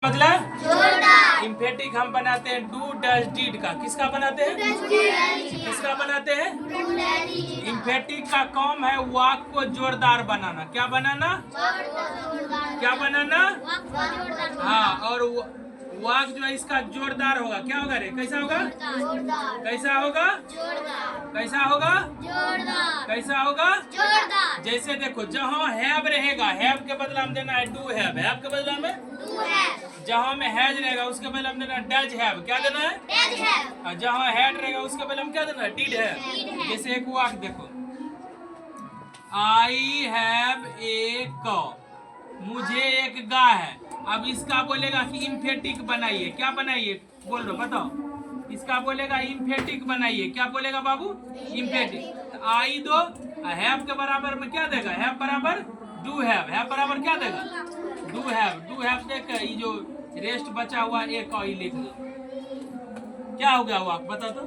मतलब जोरदार। इम्फेटिक हम बनाते हैं डू डैश डीड का। किसका बनाते हैं? किसका बनाते हैं? इम्फेटिक का काम है वाक को जोरदार बनाना। क्या बनाना? क्या बनाना? हाँ, और वाक जो है इसका जोरदार होगा। क्या होगा रे? कैसा होगा? कैसा होगा? कैसा होगा? कैसा होगा? जैसे देखो, जहाँ हैव रहेगा, हैव के बदला में देना है डू हैव। हैव के बदला में जहाँ में हैज रहेगा उसके बदले में देना डज हैव। क्या देना है? और जहाँ हैड रहेगा उसके बदले में क्या देना है? Did have. जैसे एक वाक्य देखो, आई हैव ए कॉ, मुझे एक गाय है। अब इसका बोलेगा कि इम्फेटिक बनाइए। क्या बनाइए? बोल रहे बताओ। इसका बोलेगा इम्फेटिक बनाइए। क्या बोलेगा बाबू? इम्फेटिक। आई दो, हैव के बराबर में क्या देगा? हैव बराबर डू हैव। हैव बराबर क्या देगा? Do have. डू हैव देकर ये जो रेस्ट बचा हुआ एक और लिख दो। क्या हो गया वो आप बता दो।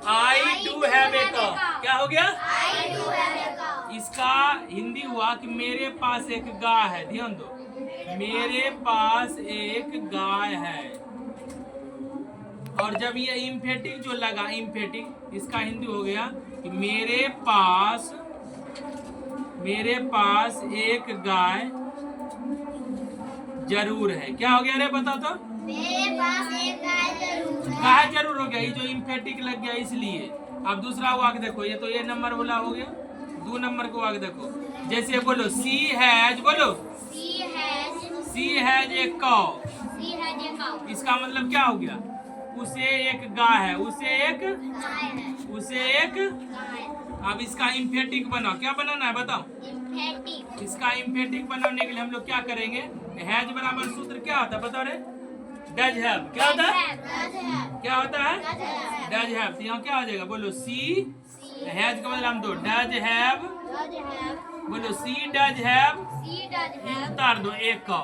आई डू हैव ए कॉ। क्या हो गया? इसका हिंदी हुआ कि मेरे पास एक गाय है। ध्यान दो, मेरे पास एक गाय है। और जब ये इम्फेटिक जो लगा, इम्फेटिक, इसका हिंदी हो गया कि मेरे पास एक गाय जरूर है। क्या हो गया रे बता तो? मेरे पास एक गाय जरूर है। गाय जरूर हो गया, ये जो इम्फेटिक लग गया इसलिए। अब दूसरा वाक्य देखो, ये तो ये नंबर बोला हो गया। 2 नंबर को वाक्य देखो, जैसे बोलो सी हैज, बोलो सी हैज ए कॉ। इसका मतलब क्या हो गया? उसे एक गाय है। उसे एक अब इसका इम्फेटिक बनाओ। क्या बनाना है बताओ? इसका इम्फेटिक बनाने के लिए हम लोग क्या करेंगे? हैज बराबर सूत्र क्या होता है बताओ रे? Does have. क्या होता है? क्या होता है? Does have. तो यहाँ क्या हो जाएगा? बोलो सी हैज का मतलब हम दो डज हैव। बोलो सी डज हैव। उतार दो एक का।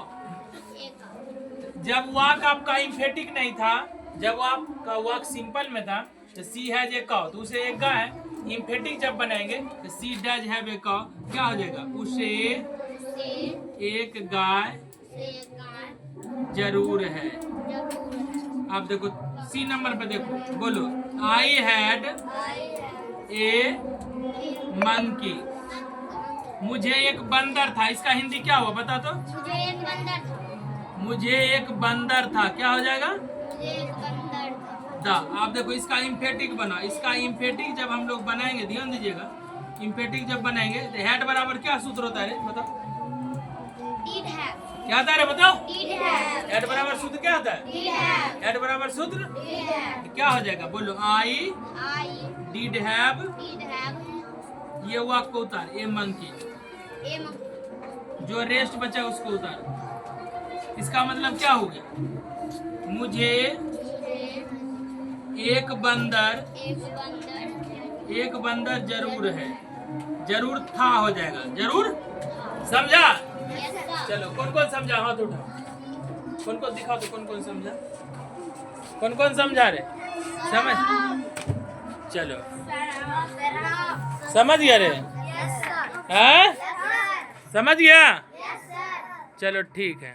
जब वाक आपका इम्फेटिक नहीं था, जब आपका वाक सिंपल में था, तो सी हैज ए कॉ, तो उसे एक गाय है। इम्फेटिक जब बनाएंगे तो सी डज हैव ए कॉ, क्या हो जाएगा? उसे एक गाय जरूर है। अब देखो सी नंबर पे देखो, बोलो आई हैड ए मंकी। मुझे एक बंदर था। इसका हिंदी क्या हुआ बता तो? मुझे एक बंदर था। क्या हो जाएगा? आप देखो इसका इम्फेटिक बना। इसका इम्फेटिक जब हम लोग बनाएंगे, ध्यान दीजिएगा, इम्फेटिक जब बनाएंगे तो हैड बराबर क्या सूत्र होता है? बताओ क्या होता है रे? बताओ। हैड बराबर सूत्र क्या होता है? हैड बराबर सूत्र क्या हो जाएगा? बोलो आई डिड हैव। ये वाक को उतार, ए मंकी। जो रेस्ट बचा उसको उतार। इसका मतलब क्या हो गया? मुझे एक बंदर जरूर है। जरूर था हो जाएगा। जरूर समझा? चलो कौन कौन समझा? हाथ उठाओ। कौन कौन दिखाओ तो कौन कौन समझा? कौन कौन समझा रे? समझ? चलो समझ गया रे? हाँ समझ गया? चलो ठीक है।